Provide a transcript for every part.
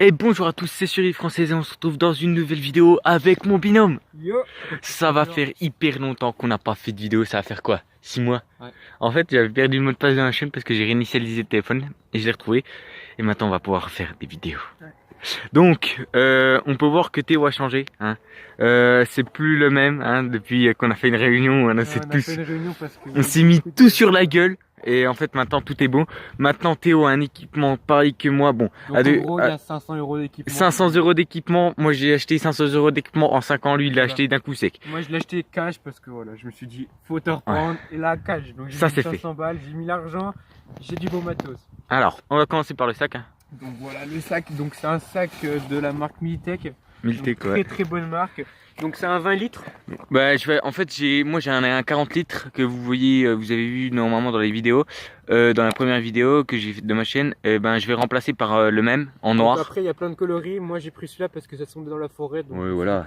Et bonjour à tous, c'est Survie Française et on se retrouve dans une nouvelle vidéo avec mon binôme. Yo. Ça va faire hyper longtemps qu'on n'a pas fait de vidéo, ça va faire quoi 6 mois. Ouais. En fait, j'avais perdu le mot de passe de la chaîne parce que j'ai réinitialisé le téléphone et je l'ai retrouvé. Et maintenant, on va pouvoir faire des vidéos. Ouais. Donc, on peut voir que Théo a changé. Hein. C'est plus le même hein, depuis qu'on a fait une réunion. On s'est mis tout sur la gueule. Et en fait maintenant tout est bon. Maintenant Théo a un équipement pareil que moi. Bon, donc, en gros il y a 500 € d'équipement. 500 € d'équipement. Moi j'ai acheté 500 € d'équipement en 5 ans. Lui il l'a acheté d'un coup sec. Moi je l'ai acheté cash parce que voilà, je me suis dit faut te reprendre. Ouais. Et là cash. Donc j'ai mis 500 balles, j'ai mis l'argent, j'ai du beau matos. Alors on va commencer par le sac. Hein. Donc voilà le sac. Donc c'est un sac de la marque Militech. Militech ouais. Très bonne marque. Donc c'est un 20 litres. Bah en fait j'ai un 40 litres que vous voyez, vous avez vu normalement dans les vidéos, dans la première vidéo que j'ai faite de ma chaîne. Ben je vais remplacer par le même en noir. Donc après il y a plein de coloris. Moi j'ai pris celui-là parce que ça semble dans la forêt. Donc oui, voilà.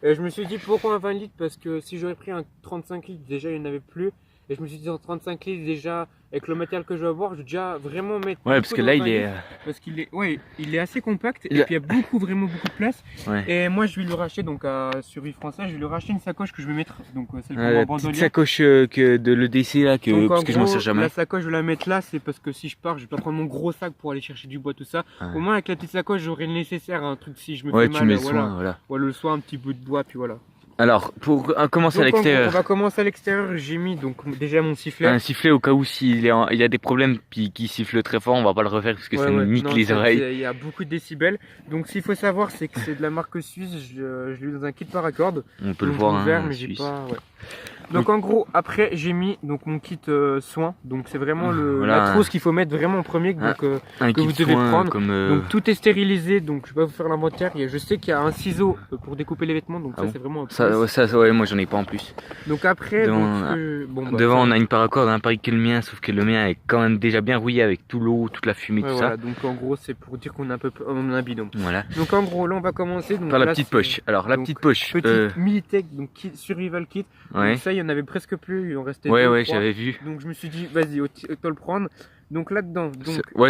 Je me suis dit pourquoi un 20 litres parce que si j'aurais pris un 35 litres déjà il n'y en avait plus. Et je me suis dit en 35 litres déjà avec le matériel que je vais avoir je vais déjà vraiment mettre. Ouais parce que là il est. Parce qu'il est, ouais, il est assez compact et puis il y a vraiment beaucoup de place. Ouais. Et moi je vais lui racheter donc à Survie Française, je vais lui racheter une sacoche que je vais mettre donc celle la petite sacoche que de l'EDC là que parce que je m'en sers jamais. La sacoche je vais la mettre là, c'est parce que si je pars je vais pas prendre mon gros sac pour aller chercher du bois tout ça. Ouais. Au moins avec la petite sacoche j'aurai le nécessaire un truc si je me fais mal. Tu mets voilà. Le soin un petit bout de bois puis voilà. Alors, pour commencer à l'extérieur. On va commencer à l'extérieur. J'ai mis donc déjà mon sifflet. Un sifflet au cas où s'il il y a des problèmes puis qu'il siffle très fort, on va pas le refaire parce que ça nous nique les oreilles. Il y a beaucoup de décibels. Donc, s'il faut savoir, c'est que c'est de la marque suisse. Je l'ai eu dans un kit paracorde. On peut le voir. Vert, mais j'ai pas. Ouais. Donc en gros après j'ai mis donc mon kit soin, donc c'est vraiment la trousse qu'il faut mettre vraiment en premier donc, que vous devez prendre. Donc tout est stérilisé, donc je vais pas vous faire l'inventaire. Je sais qu'il y a un ciseau pour découper les vêtements, donc ça c'est vraiment un plus. Ouais, moi j'en ai pas en plus. Donc après devant on a une paracorde, hein, pareil que le mien, sauf que le mien est quand même déjà bien rouillé avec tout l'eau, toute la fumée, tout ça. Donc en gros c'est pour dire qu'on a un binôme. Voilà. Donc en gros là on va commencer par la petite poche. Alors la petite poche. Petite Militech, donc survival kit. Ouais. Donc, ça il y en avait presque plus, il en restait ouais j'avais vu. Donc je me suis dit vas-y autant le prendre. Donc là-dedans,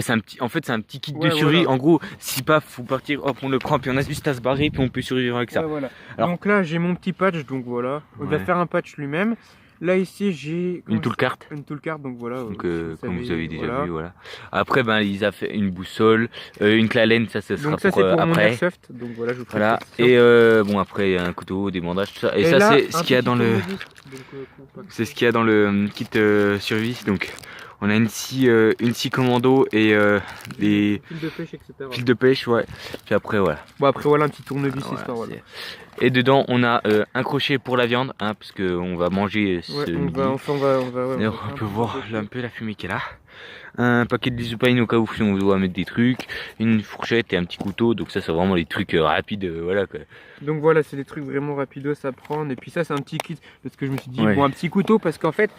c'est un petit kit de survie. Voilà. En gros, si pas, faut partir, hop, on le prend, puis on a juste à se barrer, puis on peut survivre avec ça. Ouais, voilà. Alors, donc là, j'ai mon petit patch, donc voilà. On va faire un patch lui-même. Là ici, j'ai une toolcart. Une toolcart, donc voilà. Donc comme vous avez déjà vu, voilà. Après, il a fait une boussole, une clalène, ça sera donc ça, pour mon après. airsoft, donc voilà, je vous voilà. Et bon après un couteau, des bandages, tout ça. Et ça c'est ce qu'il y a dans le. C'est ce qu'il y a dans le kit survie, donc. On a une scie commando et des fils de pêche, etc. Fils de pêche, ouais. Puis après, voilà. Bon, après, voilà un petit tournevis histoire. Voilà. Et dedans, on a un crochet pour la viande, hein, parce qu'on va manger ce midi. D'ailleurs, on peut voir un peu la fumée qu'elle a. Un paquet de lisopine au cas où on doit mettre des trucs, une fourchette et un petit couteau, donc ça c'est vraiment les trucs rapides, voilà quoi. Donc voilà, c'est des trucs vraiment rapidos à prendre, et puis ça c'est un petit kit, parce que je me suis dit, bon un petit couteau, parce qu'en fait,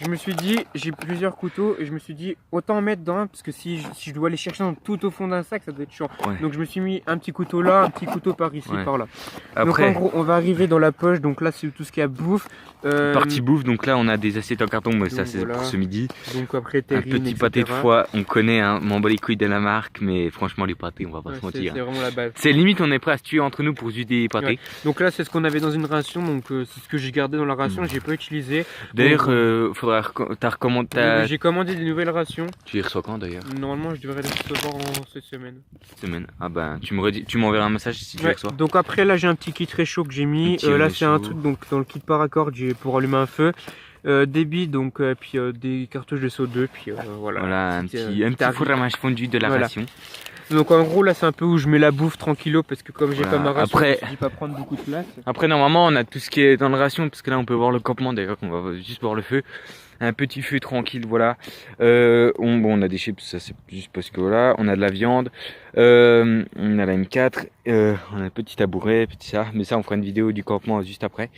je me suis dit, j'ai plusieurs couteaux, et je me suis dit, autant en mettre dans un, parce que si je dois aller chercher tout au fond d'un sac, ça doit être chiant. Donc je me suis mis un petit couteau là, un petit couteau par ici, par là. Après, donc en gros, on va arriver dans la poche, donc là c'est tout ce qu'il y a bouffe. Partie bouffe, donc là on a des assiettes en carton, mais ça c'est pour ce midi. Donc après terrine, un petit pâté de foie, on connaît, hein, m'en bat les couilles de la marque, mais franchement les pâtés, on va pas se mentir. C'est vraiment la base. C'est limite, on est prêt à se tuer entre nous pour juste des pâtés. Ouais. Donc là c'est ce qu'on avait dans une ration, donc c'est ce que j'ai gardé dans la ration, j'ai pas utilisé. D'ailleurs, j'ai commandé des nouvelles rations. Tu les reçois quand d'ailleurs? Normalement je devrais les recevoir cette semaine. Ah ben tu m'enverras un message si tu les reçois. Donc après là j'ai un petit kit réchaud que j'ai mis. Là c'est un truc donc dans le kit paracorde pour allumer un feu. Des billes donc puis des cartouches de SO2 puis voilà. Voilà un petit four à mâche fondu de la ration. Donc en gros là c'est un peu où je mets la bouffe tranquillo parce que comme j'ai pas ma ration, je me suis dit pas prendre beaucoup de place. Après normalement on a tout ce qui est dans la ration parce que là on peut voir le campement d'ailleurs, on va juste voir le feu. Un petit feu tranquille, voilà. On a des chips, ça c'est juste parce que voilà, on a de la viande, on a la M4, on a un petit tabouret, petit ça, mais ça on fera une vidéo du campement juste après.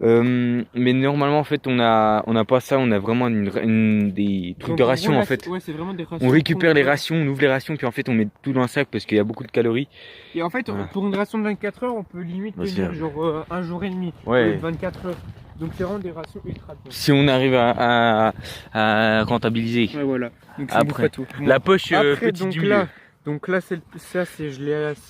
Mais normalement en fait on a pas ça, on a vraiment des trucs de ration en fait. Ouais, c'est vraiment des rations. On récupère les rations, on ouvre les rations puis en fait on met tout dans un sac parce qu'il y a beaucoup de calories. Et en fait pour une ration de 24 heures on peut limite tenir genre un jour et demi, 24 heures. Donc c'est vraiment des rations ultra bonnes. Si on arrive à rentabiliser. Ouais voilà. Donc après tout. La poche après, petit donc du là, Donc là, c'est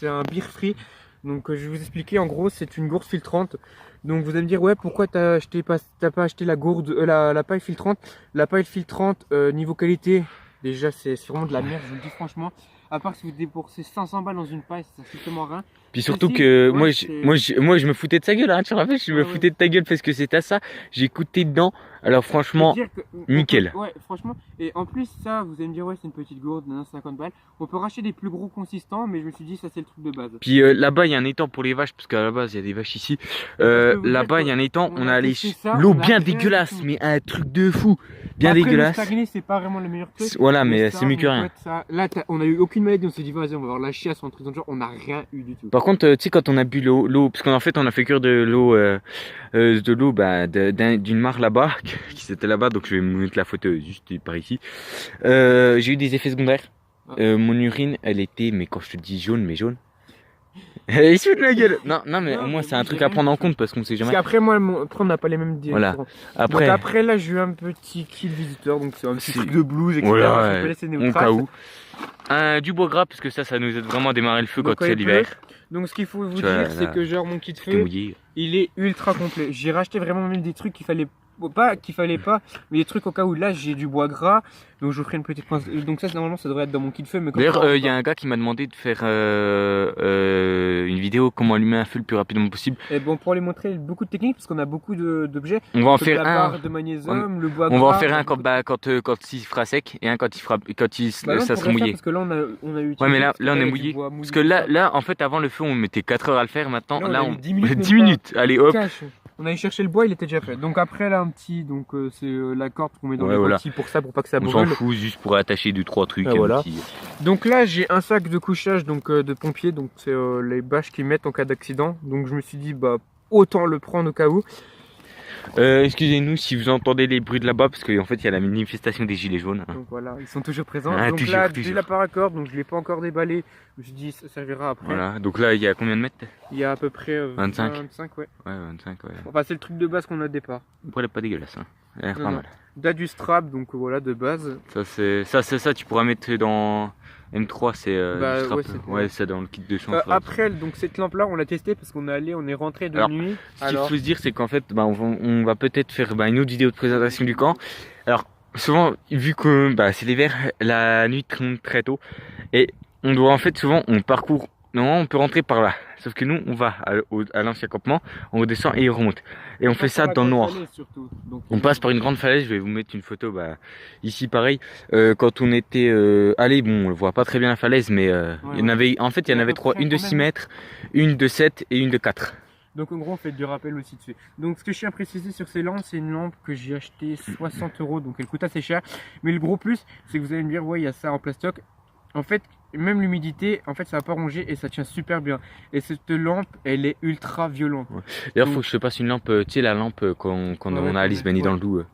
un beer free. Donc je vais vous expliquer. En gros, c'est une gourde filtrante. Donc vous allez me dire, ouais, pourquoi t'as pas acheté la gourde, la paille filtrante? La paille filtrante, niveau qualité, déjà c'est vraiment de la merde, je vous le dis franchement. À part si vous déboursez 500 balles dans une paille, ça sert strictement rien. Puis surtout Celle-ci, que ouais, moi je me foutais de sa gueule, hein, tu te rappelles, je me Ouais, foutais de ta gueule parce que c'était ça. J'ai écouté dedans. Alors je peux franchement, dire que nickel. ouais, franchement. Et en plus, ça, vous allez me dire, ouais, c'est une petite gourde, 50 balles. On peut racheter des plus gros consistants, mais je me suis dit, ça c'est le truc de base. Puis là-bas il y a un étang pour les vaches parce qu'à la base il y a des vaches ici. Là-bas il y a un étang, on a allé l'eau bien dégueulasse, mais un truc de fou, bien Après, dégueulasse. Le stagné, c'est pas vraiment le meilleur truc. Voilà, mais ça, c'est mieux que mon rien. pote, ça, là, on a eu aucune maladie, on s'est dit, vas-y, on va avoir la chiasse ou un truc dans le genre, on n'a rien eu du tout. Par contre, tu sais quand on a bu l'eau, parce qu'en fait on a fait cuire de l'eau d'une mare là-bas, qui c'était là-bas, donc je vais vous mettre la photo juste par ici. J'ai eu des effets secondaires. Mon urine, elle était, mais quand je te dis jaune, mais jaune. Il se fout de la gueule. Non, mais au moins c'est un truc à prendre en compte parce qu'on sait jamais. Parce qu'après, moi, après, on n'a pas les mêmes Voilà. Donc Après, après, là, j'ai eu un petit kit visiteur, donc c'est un petit truc de blues, etc. voilà, Je peux laisser au cas où. Du bois gras parce que ça nous aide vraiment à démarrer le feu Donc, quand c'est l'hiver. Donc ce qu'il faut vous Tu vois, dire, c'est là, que genre mon kit T'es feu, mouillé. il est ultra complet. J'ai racheté vraiment même des trucs qu'il fallait pas, mais des trucs au cas où. Là j'ai du bois gras, donc je vous ferai une petite pince. Donc ça normalement ça devrait être dans mon kit feu, mais D'ailleurs, il y a un gars qui m'a demandé de faire une vidéo comment allumer un feu le plus rapidement possible. Et bon, pour les montrer beaucoup de techniques, parce qu'on a beaucoup d'objets. On va en Comme faire la un. barre de magnésium, le bois On gras. va en faire un quand il fera sec et un quand Bah non, ça on sera pourrait mouillé. faire, parce que là on a eu. Ouais, mais là on est mouillé. Parce que là en fait avant le feu on mettait 4 heures à le faire, maintenant là on 10 minutes. 10 minutes. Allez hop. On allait chercher le bois, il était déjà fait. Donc après là un petit, donc c'est la corde qu'on met dans Ouais, les voilà. rôtis pour ça, pour pas que ça On s'en brûle. fout juste pour attacher 2-3 trucs. Ah, voilà. Petit... Donc là j'ai un sac de couchage donc de pompiers, donc c'est les bâches qu'ils mettent en cas d'accident. Donc je me suis dit bah autant le prendre au cas où. Excusez-nous si vous entendez les bruits de là-bas parce qu'en fait il y a la manifestation des gilets jaunes. Donc voilà, ils sont toujours présents. Ah, donc toujours, là toujours. j'ai la paracorde, donc je l'ai pas encore déballé. Je me suis dit ça servira après. Voilà, donc là il y a combien de mètres? Il y a à peu près 25. 25 ouais. Ouais, 25, ouais. Enfin c'est le truc de base qu'on a au départ. Après elle est pas dégueulasse, hein. Elle a l'air Non, pas non. mal. Là du strap, donc voilà de base. Ça tu pourras mettre dans M3, c'est Bah, du strap. ouais, Ouais, c'est dans le kit de chance. Après donc cette lampe là on l'a testée parce qu'on est rentré de Alors, nuit. Ce qu'il faut se dire, c'est qu'en fait, on va peut-être faire une autre vidéo de présentation du camp. Alors, souvent, vu que c'est l'hiver, la nuit tombe très tôt. Et on doit, en fait, souvent, on parcourt. Non, on peut rentrer par là. Sauf que nous, on va à l'ancien campement, on redescend et on remonte. Et on fait ça dans le noir. On passe par une grande falaise, je vais vous mettre une photo ici pareil. Quand on était allé, bon on le voit pas très bien la falaise, mais il y en avait, en fait il y en avait trois, une de 6 mètres, une de 7 et une de 4. Donc en gros on fait du rappel aussi dessus. Donc ce que je tiens à préciser sur ces lampes, c'est une lampe que j'ai acheté 60 €, donc elle coûte assez cher. Mais le gros plus, c'est que vous allez me dire ouais il y a ça en plastoc. En fait, même l'humidité, en fait ça va pas ronger et ça tient super bien. Et cette lampe, elle est ultra violente. Ouais. D'ailleurs faut que je te passe une lampe, tu sais la lampe qu'on on a à Lisbonne dans le Doubs.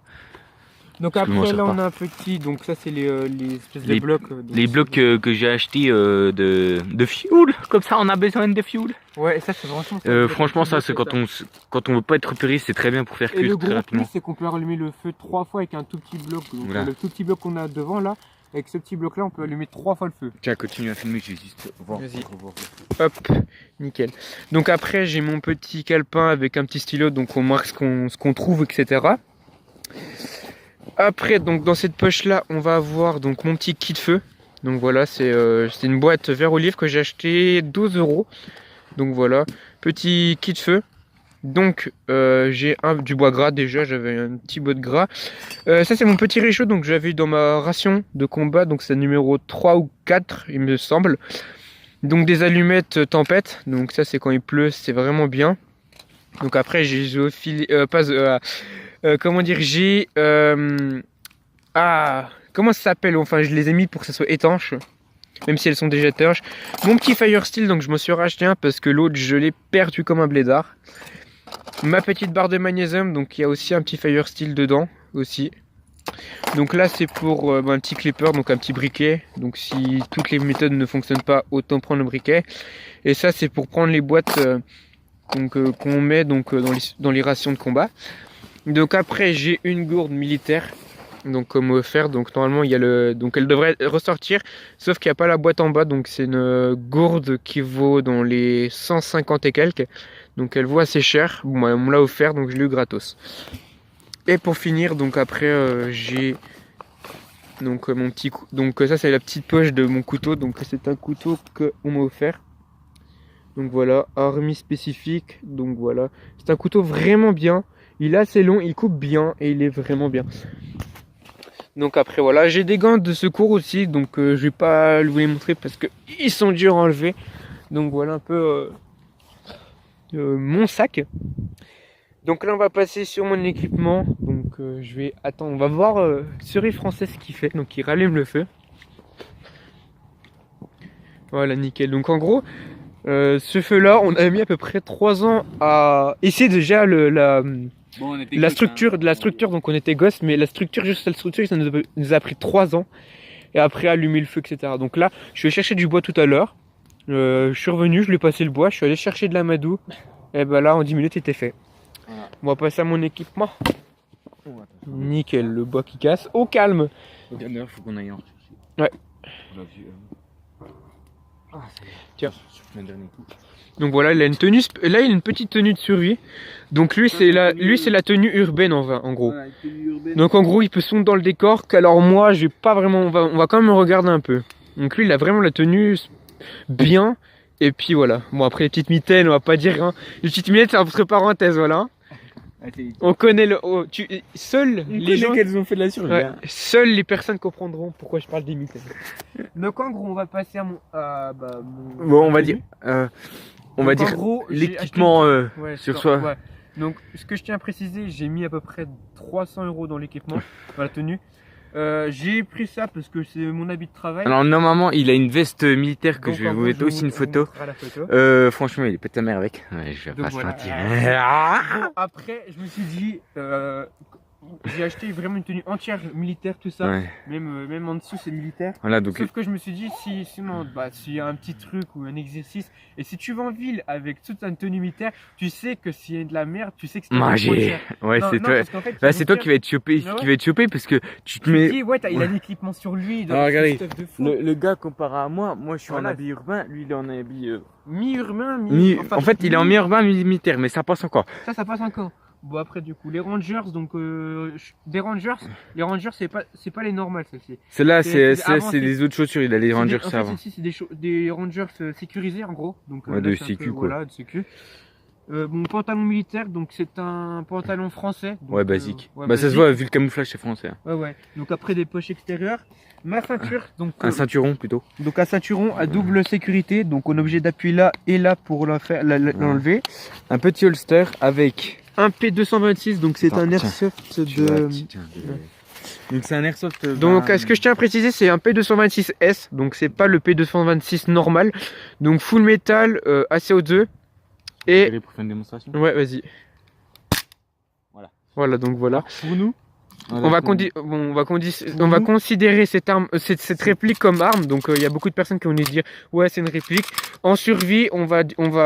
Donc après là on a un petit, donc ça c'est les espèces de blocs. Les blocs que j'ai achetés de fuel, comme ça on a besoin de fuel. Ouais, et ça c'est franchement. Franchement ça c'est quand on veut pas être repéré, c'est très bien pour faire cuire très rapidement. Et le gros plus c'est qu'on peut allumer le feu 3 fois avec un tout petit bloc. Donc voilà. Le tout petit bloc qu'on a devant là, avec ce petit bloc là on peut allumer 3 fois le feu. Tiens continue à filmer, je vais juste voir. Vas-y. Hop, nickel. Donc après j'ai mon petit calepin avec un petit stylo, donc on marque ce qu'on trouve, etc. Après, donc dans cette poche là, on va avoir donc mon petit kit feu. Donc voilà, c'est une boîte vert olive que j'ai acheté 12 €. Donc voilà, petit kit feu. Donc j'ai du bois gras déjà, j'avais un petit bois de gras. Ça c'est mon petit réchaud, donc j'avais eu dans ma ration de combat, donc c'est numéro 3 ou 4 il me semble. Donc des allumettes tempête, donc ça c'est quand il pleut, c'est vraiment bien. Donc après j'ai comment dire, j'ai comment ça s'appelle, enfin je les ai mis pour que ça soit étanche, même si elles sont déjà étanches. Mon petit Fire Steel, donc je me suis racheté un parce que l'autre je l'ai perdu comme un blédard. Ma petite barre de magnésium, donc il y a aussi un petit Fire Steel dedans aussi. Donc là c'est pour un petit clipper, donc un petit briquet. Donc si toutes les méthodes ne fonctionnent pas, autant prendre le briquet. Et ça c'est pour prendre les boîtes qu'on met donc dans les rations de combat. Donc après j'ai une gourde militaire. donc comme offert. Donc normalement il y a donc elle devrait ressortir, sauf qu'il n'y a pas la boîte en bas. Donc c'est une gourde qui vaut dans les 150 et quelques. Donc elle vaut assez cher. Bon, on me l'a offert, donc je l'ai eu gratos. Et pour finir, donc après j'ai donc mon petit donc ça c'est la petite poche de mon couteau. Donc c'est un couteau qu'on m'a offert. Donc voilà, army spécifique. Donc voilà, c'est un couteau vraiment bien. Il est assez long, il coupe bien et il est vraiment bien. Donc après voilà, j'ai des gants de secours aussi. Donc je vais pas vous les montrer parce que ils sont durs à enlever. Donc voilà un peu mon sac. Donc là on va passer sur mon équipement. Donc je vais attendre, on va voir Cerise Française ce qu'il fait. Donc il rallume le feu. Voilà, nickel. Donc en gros, ce feu là on a mis à peu près 3 ans à essayer déjà la structure. Donc on était gosses, mais juste la structure ça nous a pris 3 ans. Et après allumer le feu, etc. Donc là je vais chercher du bois tout à l'heure. Je suis revenu, je lui ai passé le bois, je suis allé chercher de l'amadou. Et ben là en 10 minutes c'était fait. Voilà. On va passer à mon équipement. Nickel, le bois qui casse. Au calme. D'ailleurs faut qu'on aille en chercher. Ouais. Tiens. Donc voilà, il a une tenue. Là, il a une petite tenue de survie. Donc lui, c'est la tenue urbaine en gros. Voilà, donc en gros, il peut se fondre dans le décor. Qu'alors moi, j'ai pas vraiment. On va quand même regarder un peu. Donc lui, il a vraiment la tenue bien. Et puis voilà. Bon après les petites mitaines, on va pas dire. Hein. Les petites mitaines, c'est entre parenthèses, voilà. On connaît le. Seuls les gens qu'elles ont fait de la survie. Ouais, seules les personnes comprendront pourquoi je parle des mitaines. Donc en gros, on va passer à mon. Bon, on va dire. On va dire l'équipement sur soi. Ouais. Donc, ce que je tiens à préciser, j'ai mis à peu près 300 € dans l'équipement, dans la tenue. J'ai pris ça parce que c'est mon habit de travail. Alors, normalement, il a une veste militaire que donc, je vais vous mettre aussi une photo. Franchement, il est pas de ta mère avec. Ouais, je vais donc, pas se mentir. Bon, après, je me suis dit. J'ai acheté vraiment une tenue entière militaire, tout ça. Ouais. Même en dessous, c'est militaire. Voilà, donc... Sauf que je me suis dit, s'il y a un petit truc ou un exercice, et si tu vas en ville avec toute une tenue militaire, tu sais que s'il y a de la merde, tu sais que c'est cher. Ouais, c'est toi. En fait, là, c'est toi qui va être chopé, parce que tu te mets. Dis, ouais, il a l'équipement sur lui. Alors, regardez, le gars comparé à moi, je suis en habit urbain, lui il est en habit. Mi-urbain, en fait, il est en mi-urbain, mi-militaire, mais ça passe encore. Ça passe encore. Bon après du coup les Rangers donc les Rangers c'est pas les normales celles-ci. Celle-là c'est des autres chaussures, il a les Rangers ça avant. C'est des Rangers sécurisés en gros donc ouais, de sécu quoi. Voilà, de sécu. Mon pantalon militaire donc c'est un pantalon français. Donc, ouais basique. Basique. Ça se voit vu le camouflage c'est français. Hein. Ouais. Donc après des poches extérieures, ma ceinture donc un ceinturon plutôt. Donc un ceinturon à double sécurité donc on est obligé d'appuyer là et là pour l'enlever. Un petit holster avec un P226, donc c'est un airsoft de. Donc c'est un airsoft. Donc ce que je tiens à préciser, c'est un P226S, donc c'est pas le P226 normal. Donc full métal, ACO2. Et. Pour faire une démonstration. Ouais, vas-y. Voilà, donc voilà. Pour nous. On va considérer cette réplique comme arme. Donc il y a beaucoup de personnes qui vont nous dire ouais c'est une réplique. En survie, on va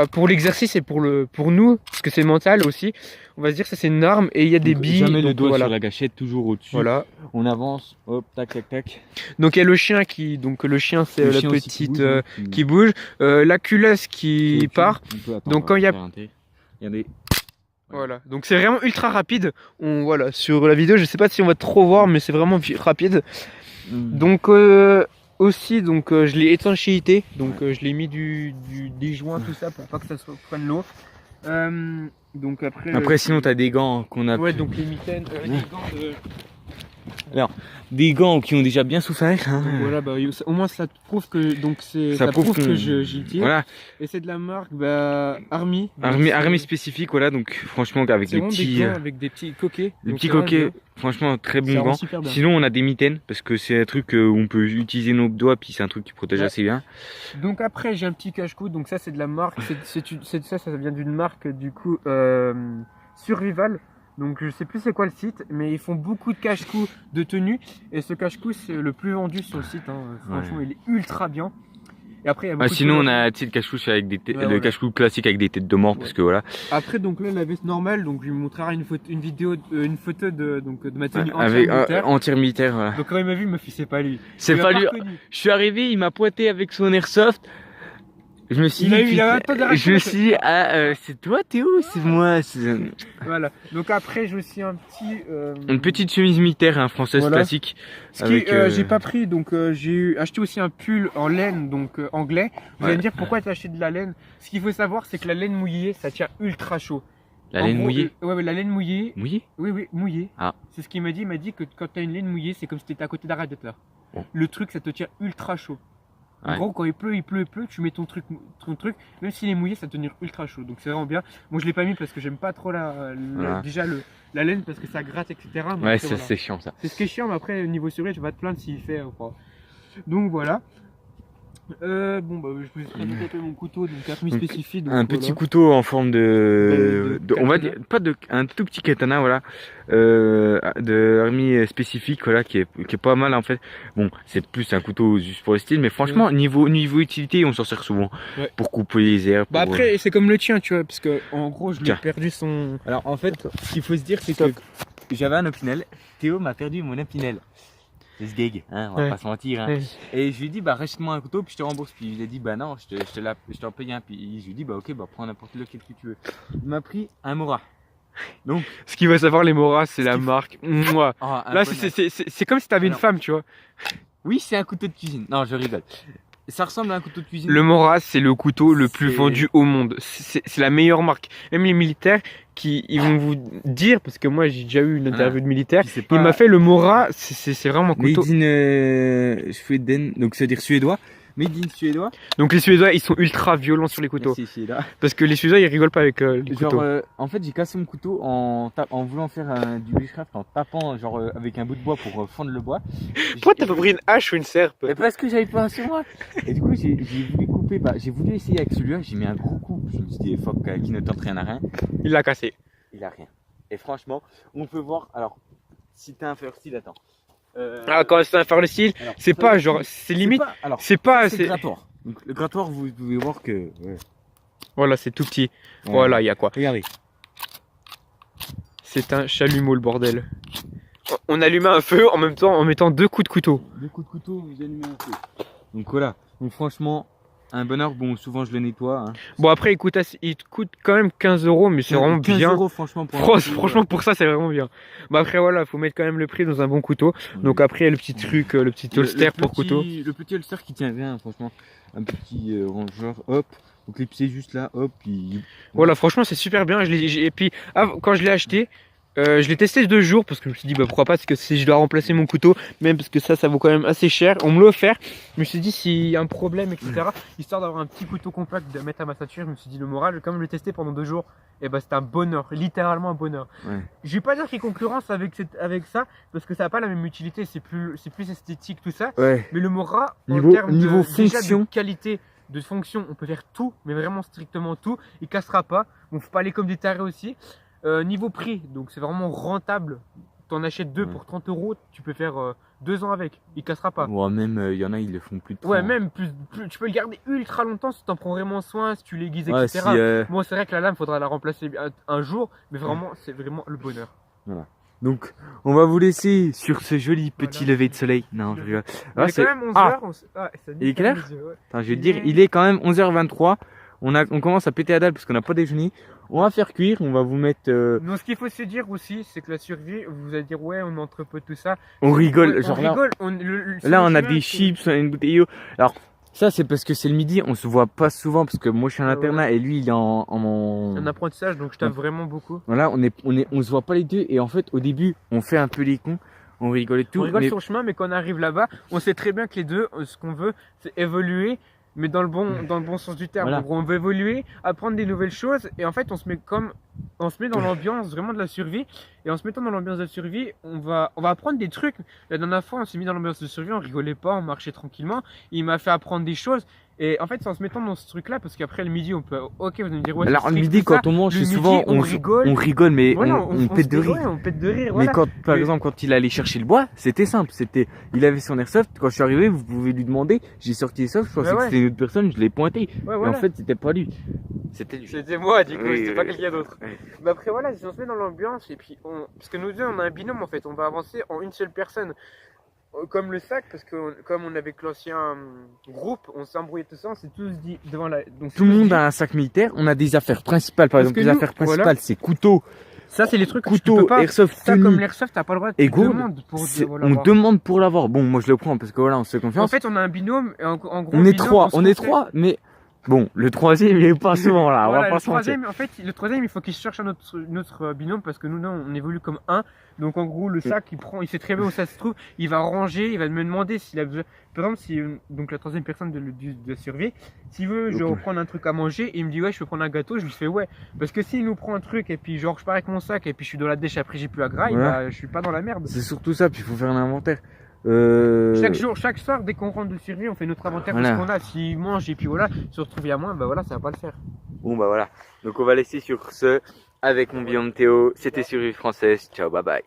pour l'exercice et pour nous parce que c'est mental aussi. On va se dire que ça c'est une arme et il y a des billes. Jamais le doigt sur la gâchette, toujours au-dessus. Voilà. On avance, hop, tac. Donc il y a le chien le chien c'est la petite qui bouge. La culasse qui part. Donc quand il y a des... Voilà, donc c'est vraiment ultra rapide. Voilà, sur la vidéo, je sais pas si on va trop voir, mais c'est vraiment rapide. Donc aussi, je l'ai étanchéité, donc je l'ai mis des joints tout ça pour pas que ça prenne l'eau. Donc après sinon t'as des gants qu'on a. Ouais, donc les mitaines, les gants de. Alors, des gants qui ont déjà bien souffert. Hein. Donc voilà, au moins ça prouve que ça prouve que j'y tire. Voilà. Et c'est de la marque Army. Army spécifique, voilà. Donc franchement avec des petits. Des gants avec des petits coquets. Des petits coquets. Franchement très bon gants. Sinon on a des mitaines parce que c'est un truc où on peut utiliser nos doigts puis c'est un truc qui protège assez bien. Donc après j'ai un petit cache-coude. Donc ça c'est de la marque. Ça vient d'une marque du coup Survival. Donc je sais plus c'est quoi le site, mais ils font beaucoup de cache-cou de tenue et ce cache-cou c'est le plus vendu sur le site. Hein. Franchement il est ultra bien. Et après, il y a beaucoup de sinon, choses on à a tu sais, le cache-cou avec des Ouais, le voilà. cache-cou classique avec des têtes de mort, parce que voilà. Après, donc là, la veste normale, donc je lui montrerai une vidéo, une photo de ma tenue Avec anti-militaire. entière militaire, voilà. Donc quand il m'a vu, il m'a fait c'est pas lui. C'est Il m'a pas lui. reconnu. Je suis arrivé, il m'a pointé avec son airsoft. Je me suis dit, Il a même pas d'arrêt. je me suis dit, c'est toi Théo, c'est moi. Voilà. Donc après, j'ai aussi un petit. Une petite chemise militaire, hein, française Voilà. classique. Ce qui, avec, j'ai pas pris, donc j'ai acheté aussi un pull en laine, donc anglais. Vous allez me dire pourquoi t'as acheté de la laine. Ce qu'il faut savoir, c'est que la laine mouillée, ça tient ultra chaud. La En laine gros, mouillée. Ouais, la laine mouillée. Mouillée. Oui, mouillée. Ah. C'est ce qu'il m'a dit. Il m'a dit que quand t'as une laine mouillée, c'est comme si t'étais à côté d'un radiateur. Bon. Le truc, ça te tient ultra chaud. En Ouais. gros, quand il pleut, tu mets ton truc, même s'il est mouillé, ça te tenir ultra chaud. Donc c'est vraiment bien. Moi, je l'ai pas mis parce que j'aime pas trop Voilà. déjà la laine parce que ça gratte, etc. Donc, Ouais, voilà. c'est chiant ça. C'est ce qui est chiant, mais après, au niveau survie, tu vas te plaindre s'il fait froid. Donc voilà. Bon, bah, je vous ai présenté un peu mon couteau, donc un Donc, spécifique. Donc, Un petit couteau en forme on va dire, pas de, un tout petit katana, voilà, de armée spécifique, voilà, qui est pas mal en fait. Bon, c'est plus un couteau juste pour le style, mais franchement, niveau utilité, on s'en sert souvent. Ouais. Pour couper les herbes. Bah pour, après, c'est comme le tien, tu vois, parce que en gros, je l'ai Tiens. perdu son. Alors en fait, ce qu'il faut se dire, c'est que j'avais un opinel. Théo m'a perdu mon opinel. C'est ce gag, hein, on va Ouais. pas se mentir. Hein. Ouais. Et je lui ai dit, bah rachète-moi un couteau, puis je te rembourse. Puis il a dit, bah non, je t'en paye un. Puis je lui ai dit, bah ok, bah prends n'importe lequel que tu veux. Il m'a pris un Mora. Donc, Ce qu'il faut savoir, les Moras, c'est la marque. Moi. un Là, bonheur. c'est comme si t'avais une Alors. femme, tu vois. Oui, c'est un couteau de cuisine. Non, je rigole. Ça ressemble à un couteau de cuisine. Le Moras, c'est le couteau le plus C'est- vendu au monde. C'est la meilleure marque. Même les militaires, ils vont vous dire, parce que moi j'ai déjà eu une interview de militaire, Puis c'est il pas- m'a fait le Mora, c'est vraiment un couteau. Made in Sweden, donc c'est-à-dire suédois. Made in suédois. Donc les Suédois, ils sont ultra violents sur les couteaux. Merci, c'est là. Parce que les Suédois, ils rigolent pas avec les Genre, couteaux. en fait, j'ai cassé mon couteau en voulant faire du bushcraft, en tapant genre avec un bout de bois pour fendre le bois. Pourquoi t'as pas pris une hache ou une serpe? Mais parce que j'avais pas un sur moi. Et du coup, j'ai voulu couper, j'ai voulu essayer avec celui-là, j'ai mis un gros coup. Je me suis dit, fuck, qui ne tente rien à rien. Il l'a cassé. Il a rien. Et franchement, on peut voir, alors, si t'es un faire style, attends. Ah, quand c'est un faire le style, Alors, c'est ça, pas genre, c'est limite, c'est pas, c'est le grattoir. Donc, le grattoir, vous pouvez voir que. Ouais. voilà, c'est tout petit. Voilà, il y a quoi? Regardez. C'est un chalumeau, le bordel. On allumait un feu en même temps en mettant 2 coups de couteau. Deux coups de couteau, vous allumez un feu. Donc voilà. Donc franchement, un bonheur. Bon, souvent je le nettoie. Hein. Bon, après, il te coûte quand même 15 €, mais c'est vraiment 15 bien. euros, franchement, pour un couteau, Franchement, pour ça, c'est vraiment bien. Bah, après, voilà, faut mettre quand même le prix dans un bon couteau. Donc, après, le petit truc, le petit holster pour couteau. Le petit holster qui tient bien, franchement. Un petit rangeur, hop. Donc les pieds juste là, hop. Puis... Voilà, franchement, c'est super bien. Et puis, quand je l'ai acheté, je l'ai testé 2 jours parce que je me suis dit, bah, pourquoi pas, parce que si je dois remplacer mon couteau, même parce que ça vaut quand même assez cher. On me l'a offert. Je me suis dit, s'il y a un problème, etc., histoire d'avoir un petit couteau compact de mettre à ma ceinture, je me suis dit, le moral, je vais quand même le tester pendant 2 jours. Et bah, c'était un bonheur, littéralement un bonheur. Ouais. Je vais pas dire qu'il y ait concurrence avec ça, parce que ça n'a pas la même utilité, c'est plus esthétique, tout ça. Ouais. Mais le Mora, Niveau- en termes niveau déjà fonction. de qualité, de fonction, on peut faire tout, mais vraiment strictement tout. Il cassera pas. Bon, faut pas aller comme des tarés aussi. Niveau prix, donc c'est vraiment rentable. T'en achètes 2 Ouais. pour 30 €, tu peux faire 2 ans avec. Il cassera pas. Ouais, même, il y en a, ils le font plus de Ouais, 30. même plus, tu peux le garder ultra longtemps si t'en prends vraiment soin, si tu l'aiguises, Ouais, etc. si, Moi, c'est vrai que la lame, faudra la remplacer un jour, mais vraiment, c'est vraiment le bonheur. Donc, on va vous laisser sur ce joli petit Voilà. lever de soleil. Non, je rigole. Il Ah, est c'est- quand même 11 Ah, h Il est quelle heure ouais. Attends, je vais te Il dire, est- il est quand même 11h23. On commence à péter la dalle parce qu'on n'a pas déjeuné. On va faire cuire, on va vous mettre. Donc, ce qu'il faut se dire aussi, c'est que la survie, vous allez dire, ouais, on entrepôt tout ça. On rigole. On Genre rigole. là, on a chemin, des c'est- chips, une bouteille d'eau. Alors, ça, c'est parce que c'est le midi. On se voit pas souvent parce que moi, je suis en Ouais, internat et lui, il est Un apprentissage, donc je t'aime vraiment beaucoup. Voilà, on se voit pas les deux. Et en fait, au début, on fait un peu les cons. On rigole et tout. On rigole mais- sur le chemin, mais quand on arrive là-bas, on sait très bien que les deux, ce qu'on veut, c'est évoluer, mais dans le bon sens du terme. Voilà. En gros, on veut évoluer, apprendre des nouvelles choses, et en fait, on se met dans l'ambiance vraiment de la survie. Et en se mettant dans l'ambiance de la survie, on va apprendre des trucs. La dernière fois, on s'est mis dans l'ambiance de survie, on rigolait pas, on marchait tranquillement. Il m'a fait apprendre des choses. Et en fait, c'est en se mettant dans ce truc-là, parce qu'après le midi, on peut. Ok, vous allez me dire, ouais, Alors, c'est le strict, midi, tout ça. quand on mange, Le c'est midi, souvent, on rigole. mais Voilà, on pète de se rire. ouais, on pète de rire. Mais Voilà. quand, par Mais- exemple, quand il allait chercher le bois, c'était simple. Il avait son airsoft. Quand je suis arrivé, vous pouvez lui demander. J'ai sorti l'airsoft. Je pensais Ouais, que ouais. c'était une autre personne. Je l'ai pointé. Ouais, Et voilà. en fait, c'était pas lui. C'était lui. C'était moi, du coup, Oui, c'était pas oui, quelqu'un d'autre. oui. Mais après, voilà, on se met dans l'ambiance, et puis, parce que nous deux, on a un binôme en fait, on va avancer en une seule personne. Comme le sac, parce que comme on est avec l'ancien groupe, on s'embrouillait tout ça, on s'est tous dit devant la. Donc, Tout le monde a un sac militaire. On a des affaires principales. Par Parce exemple, que les nous, affaires principales, voilà. c'est couteau, Ça, c'est les trucs que tu couteau, peux pas. airsoft, Ça, tenue comme l'airsoft, t'as pas le droit de et tu gourde. demandes pour On demande pour l'avoir. Bon, moi je le prends parce que voilà, on se fait En confiance. fait, on a un binôme, et en gros, On est binôme, trois, se on est conseille. trois, mais bon, le troisième il est pas souvent là, on Voilà, va pas le se mentir. troisième, en fait, le troisième, il faut qu'il cherche un autre binôme parce que nous, non, on évolue comme un. Donc, en gros, le sac, il sait très bien où ça se trouve. Il va ranger, il va me demander s'il a besoin. Par exemple, si donc la troisième personne de survie, s'il veut, je Ok. reprendre un truc à manger, et il me dit ouais, je peux prendre un gâteau, je lui fais ouais. Parce que s'il nous prend un truc et puis genre je pars avec mon sac et puis je suis dans la dèche après j'ai plus la graille, Voilà. bah je suis pas dans la merde. C'est surtout ça, puis il faut faire un inventaire. Chaque jour, chaque soir, dès qu'on rentre de survie, on fait notre inventaire de Voilà. ce qu'on a. S'il mange et puis voilà, se retrouve à moins, bah voilà, ça va pas le faire. Bon bah voilà, donc on va laisser sur ce avec mon binôme Théo. C'était Survie Française. Ciao, bye bye.